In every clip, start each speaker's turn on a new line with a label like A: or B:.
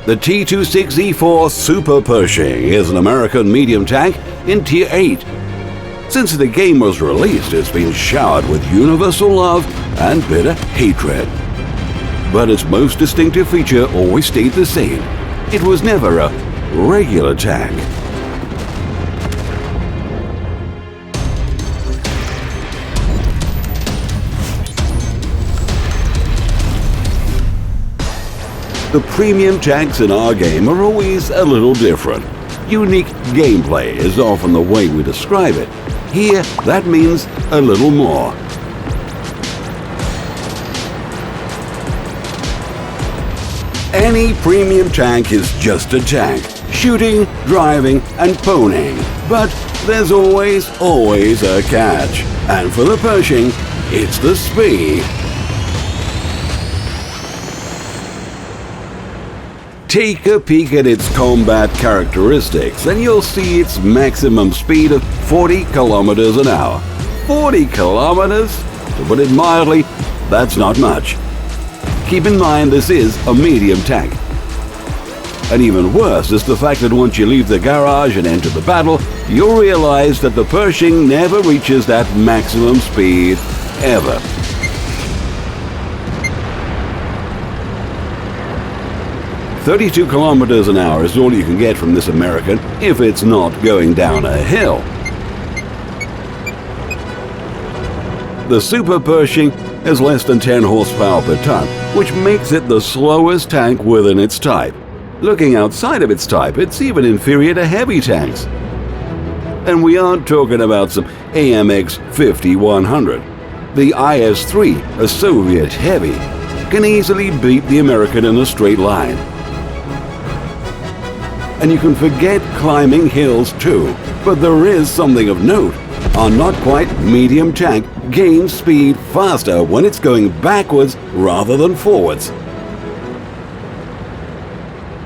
A: The T26E4 Super Pershing is an American medium tank in Tier 8. Since the game was released, it's been showered with universal love and bitter hatred. But its most distinctive feature always stayed the same. It was never a regular tank. The premium tanks in our game are always a little different. Unique gameplay is often the way we describe it. Here, that means a little more. Any premium tank is just a tank, shooting, driving, and ponying. But there's always a catch. And for the Pershing, it's the speed. Take a peek at its combat characteristics and you'll see its maximum speed of 40 kilometers an hour. 40 kilometers? To put it mildly, that's not much. Keep in mind this is a medium tank. And even worse is the fact that once you leave the garage and enter the battle, you'll realize that the Pershing never reaches that maximum speed, ever. "32 kilometers an hour is all you can get from this American if it's not going down a hill. The Super Pershing is less than 10 horsepower per ton, which makes it the slowest tank within its type. Looking outside of its type, it's even inferior to heavy tanks. And we aren't talking about some AMX 5100. The IS-3, a Soviet heavy, can easily beat the American in a straight line. And you can forget climbing hills too. But there is something of note. Our not quite medium tank gains speed faster when it's going backwards rather than forwards.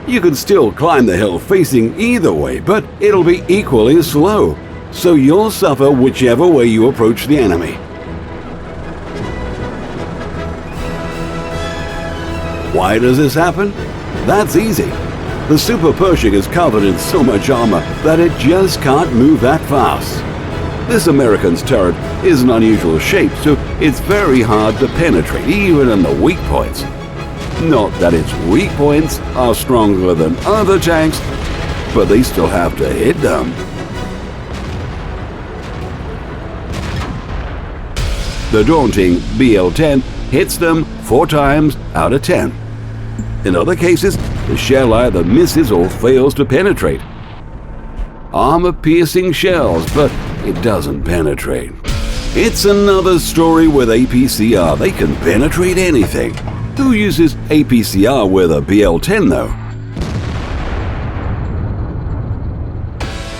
A: You can still climb the hill facing either way, but it'll be equally slow. So you'll suffer whichever way you approach the enemy. Why does this happen? That's easy. The Super Pershing is covered in so much armor that it just can't move that fast. This American's turret is an unusual shape, so it's very hard to penetrate, even in the weak points. Not that its weak points are stronger than other tanks, but they still have to hit them. The daunting BL-10 hits them 4 times out of 10. In other cases, the shell either misses or fails to penetrate. Armor-piercing shells, but it doesn't penetrate. It's another story with APCR. They can penetrate anything. Who uses APCR with a BL-10 though?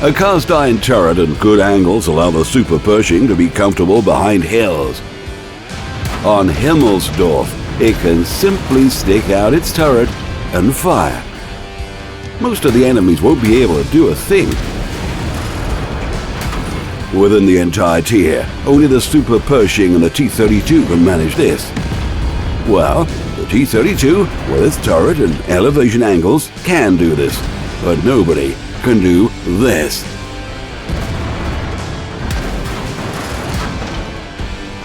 A: A cast-iron turret and good angles allow the Super Pershing to be comfortable behind hills. On Himmelsdorf, it can simply stick out its turret and fire. Most of the enemies won't be able to do a thing. Within the entire tier, only the Super Pershing and the T32 can manage this. Well, the T32, with its turret and elevation angles, can do this, but nobody can do this.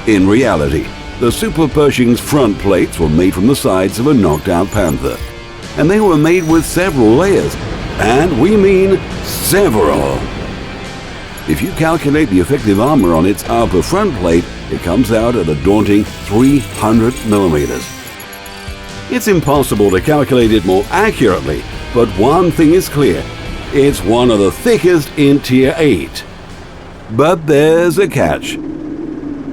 A: In reality, the Super Pershing's front plates were made from the sides of a knocked-out Panther, and they were made with several layers, and we mean several. If you calculate the effective armor on its upper front plate, it comes out at a daunting 300 millimeters. It's impossible to calculate it more accurately, but one thing is clear. It's one of the thickest in Tier 8. But there's a catch.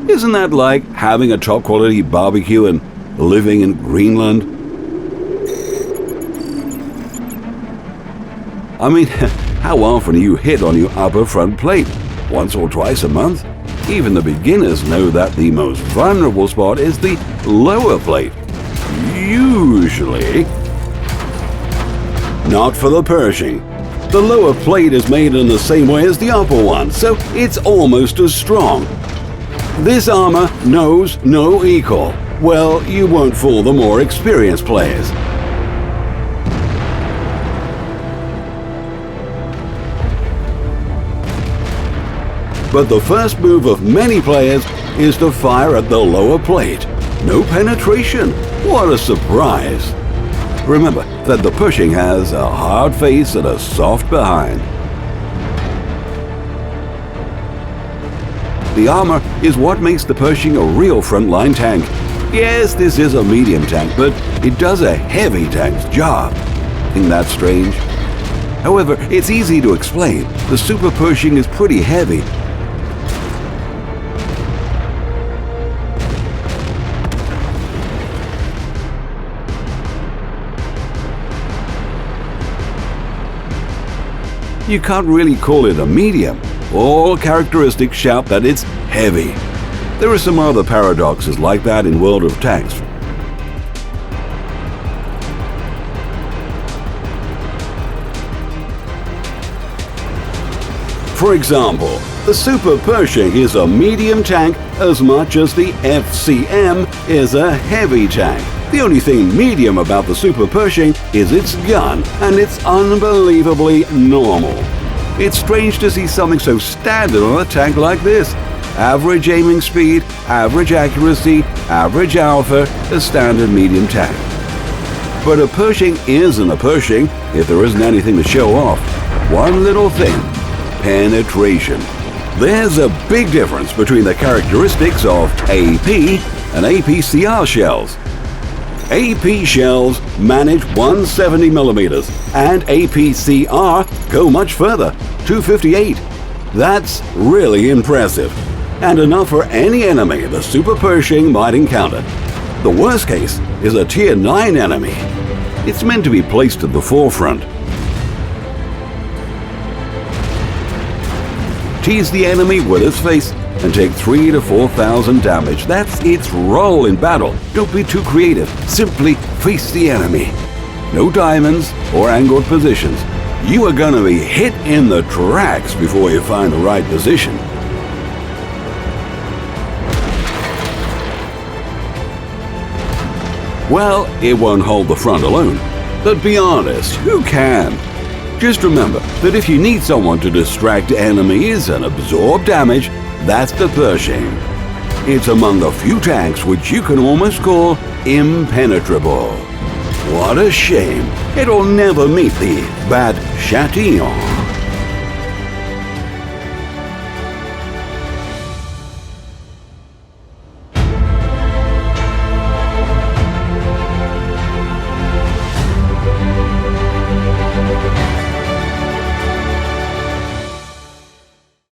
A: Isn't that like having a top-quality barbecue and living in Greenland? I mean, how often are you hit on your upper front plate? Once or twice a month? Even the beginners know that the most vulnerable spot is the lower plate. Usually. Not for the Pershing. The lower plate is made in the same way as the upper one, so it's almost as strong. This armor knows no equal. Well, you won't fool the more experienced players. But the first move of many players is to fire at the lower plate. No penetration. What a surprise! Remember that the Pershing has a hard face and a soft behind. The armor is what makes the Pershing a real frontline tank. Yes, this is a medium tank, but it does a heavy tank's job. Think that's strange? However, it's easy to explain. The Super Pershing is pretty heavy. You can't really call it a medium. All characteristics shout that it's heavy. There are some other paradoxes like that in World of Tanks. For example, the Super Pershing is a medium tank as much as the FCM is a heavy tank. The only thing medium about the Super Pershing is its gun, and it's unbelievably normal. It's strange to see something so standard on a tank like this. Average aiming speed, average accuracy, average alpha, a standard medium tank. But a Pershing isn't a Pershing if there isn't anything to show off. One little thing: penetration. There's a big difference between the characteristics of AP and APCR shells. AP shells manage 170mm and APCR go much further, 258. That's really impressive, and enough for any enemy the Super Pershing might encounter. The worst case is a Tier 9 enemy. It's meant to be placed at the forefront. Tease the enemy with its face and take 3,000 to 4,000 damage. That's its role in battle. Don't be too creative. Simply face the enemy. No diamonds or angled positions. You are gonna be hit in the tracks before you find the right position. Well, it won't hold the front alone. But be honest, who can? Just remember that if you need someone to distract enemies and absorb damage, that's the Pershing. It's among the few tanks which you can almost call impenetrable. What a shame. It'll never meet the Bat Chatillon.